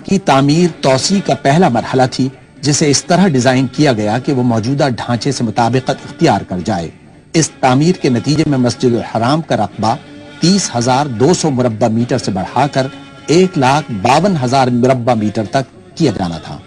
کی تعمیر توسیع کا پہلا مرحلہ تھی، جسے اس طرح ڈیزائن کیا گیا کہ وہ موجودہ ڈھانچے سے مطابقت اختیار کر جائے۔ اس تعمیر کے نتیجے میں مسجد الحرام کا رقبہ 30,200 مربع میٹر سے بڑھا کر 1,52,000 مربع میٹر تک کیا جانا تھا۔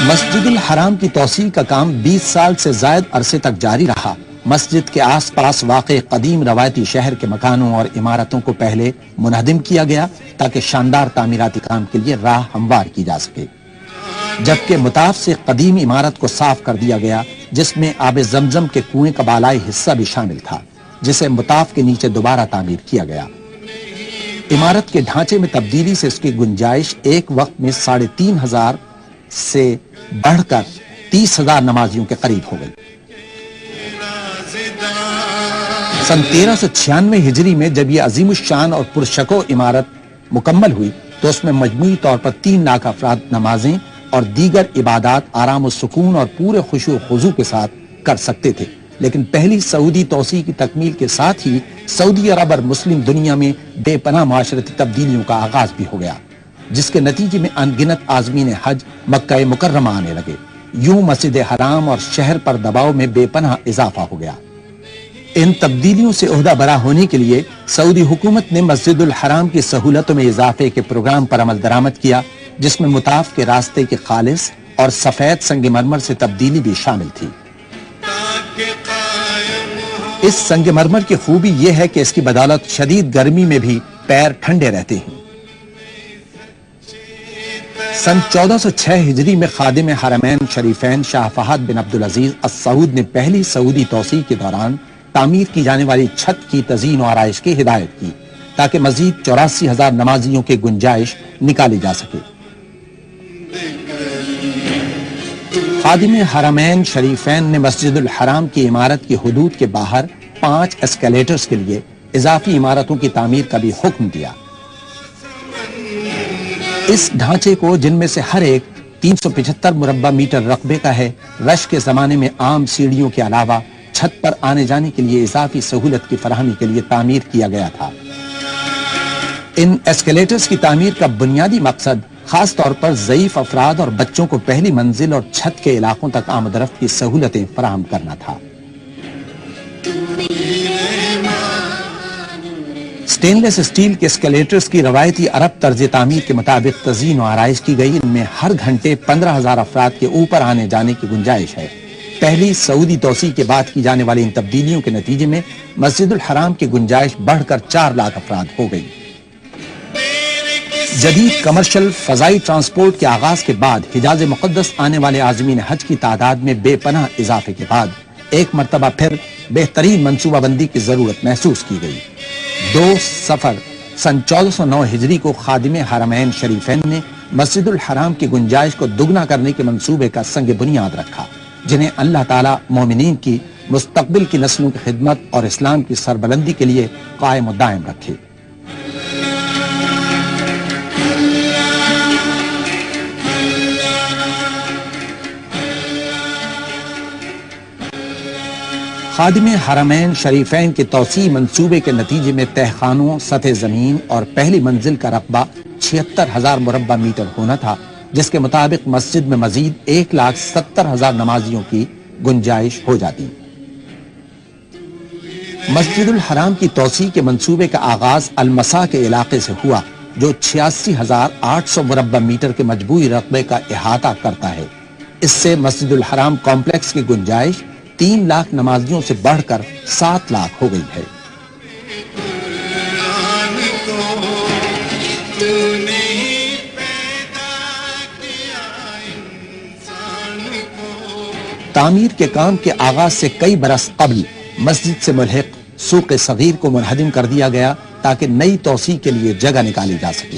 مسجد الحرام کی توسیع کا کام 20 سال سے زائد عرصے تک جاری رہا۔ مسجد کے آس پاس واقع قدیم روایتی شہر کے مکانوں اور عمارتوں کو پہلے منہدم کیا گیا تاکہ شاندار تعمیراتی کام کے لیے راہ ہموار کی جا سکے، جبکہ مطاف سے قدیم عمارت کو صاف کر دیا گیا، جس میں آب زمزم کے کنویں کا بالائی حصہ بھی شامل تھا، جسے مطاف کے نیچے دوبارہ تعمیر کیا گیا۔ عمارت کے ڈھانچے میں تبدیلی سے اس کی گنجائش ایک وقت میں 3,500 سے بڑھ کر 30,000 نمازیوں کے قریب ہو گئی۔ سن 1396 ہجری میں جب یہ عظیم الشان اور پرشکو عمارت مکمل ہوئی تو اس میں مجموعی طور پر 3 لاکھ افراد نمازیں اور دیگر عبادات آرام و سکون اور پورے خشوع و خضوع کے ساتھ کر سکتے تھے۔ لیکن پہلی سعودی توسیع کی تکمیل کے ساتھ ہی سعودی عرب اور مسلم دنیا میں بے پناہ معاشرتی تبدیلیوں کا آغاز بھی ہو گیا، جس کے نتیجے میں انگنت عازمین حج مکہ مکرمہ آنے لگے۔ یوں مسجد حرام اور شہر پر دباؤ میں بے پناہ اضافہ ہو گیا۔ ان تبدیلیوں سے عہدہ برا ہونے کے لیے سعودی حکومت نے مسجد الحرام کی سہولتوں میں اضافے کے پروگرام پر عمل درآمد کیا، جس میں مطاف کے راستے کے خالص اور سفید سنگ مرمر سے تبدیلی بھی شامل تھی۔ اس سنگ مرمر کی خوبی یہ ہے کہ اس کی بدولت شدید گرمی میں بھی پیر ٹھنڈے رہتے ہیں۔ سن 1406 ہجری میں خادم حرمین شریفین شاہ فہد بن عبدالعزیز السعود نے پہلی سعودی توسیع کے دوران تعمیر کی جانے والی چھت کی تزئین و آرائش کی ہدایت کی تاکہ مزید 84,000 نمازیوں کی گنجائش نکالی جا سکے۔ خادم حرمین شریفین نے مسجد الحرام کی عمارت کی حدود کے باہر 5 اسکیلیٹرز کے لیے اضافی عمارتوں کی تعمیر کا بھی حکم دیا۔ اس ڈھانچے کو، جن میں سے ہر ایک 375 مربع میٹر رقبے کا ہے، رش کے زمانے میں عام سیڑھیوں کے علاوہ چھت پر آنے جانے کے لیے اضافی سہولت کی فراہمی کے لیے تعمیر کیا گیا تھا۔ ان ایسکیلیٹرز کی تعمیر کا بنیادی مقصد خاص طور پر ضعیف افراد اور بچوں کو پہلی منزل اور چھت کے علاقوں تک آمد رفت کی سہولتیں فراہم کرنا تھا۔ سٹین لیس اسٹیل کے اسکیلیٹرز کی روایتی عرب طرز تعمیر کے مطابق تزئین و آرائش کی گئی، ان میں ہر گھنٹے 15,000 افراد کے اوپر آنے جانے کی گنجائش ہے۔ پہلی سعودی توسیع کے بعد کی جانے والی ان تبدیلیوں کے نتیجے میں مسجد الحرام کی گنجائش بڑھ کر 4 لاکھ افراد ہو گئی۔ جدید کمرشل فضائی ٹرانسپورٹ کے آغاز کے بعد حجاز مقدس آنے والے عازمین حج کی تعداد میں بے پناہ اضافے کے بعد ایک مرتبہ پھر بہترین منصوبہ بندی کی ضرورت محسوس کی گئی۔ 2 صفر سن 1409 ہجری کو خادم حرمین شریفین نے مسجد الحرام کی گنجائش کو دگنا کرنے کے منصوبے کا سنگ بنیاد رکھا، جنہیں اللہ تعالیٰ مومنین کی مستقبل کی نسلوں کی خدمت اور اسلام کی سربلندی کے لیے قائم و دائم رکھے۔ خادم حرمین شریفین کے توسیع منصوبے کے نتیجے میں تہخانوں، سطح زمین اور پہلی منزل کا رقبہ 76,000 مربع میٹر ہونا تھا، جس کے مطابق مسجد میں مزید 1,70,000 نمازیوں کی گنجائش ہو جاتی۔ مسجد الحرام کی توسیع کے منصوبے کا آغاز المسا کے علاقے سے ہوا، جو 86,800 مربع میٹر کے مجموعی رقبے کا احاطہ کرتا ہے۔ اس سے مسجد الحرام کمپلیکس کی گنجائش 3 لاکھ نمازیوں سے بڑھ کر 7 لاکھ ہو گئی ہے۔ تعمیر کے کام کے آغاز سے کئی برس قبل مسجد سے ملحق سوق صغیر کو منہدم کر دیا گیا تاکہ نئی توسیع کے لیے جگہ نکالی جا سکے۔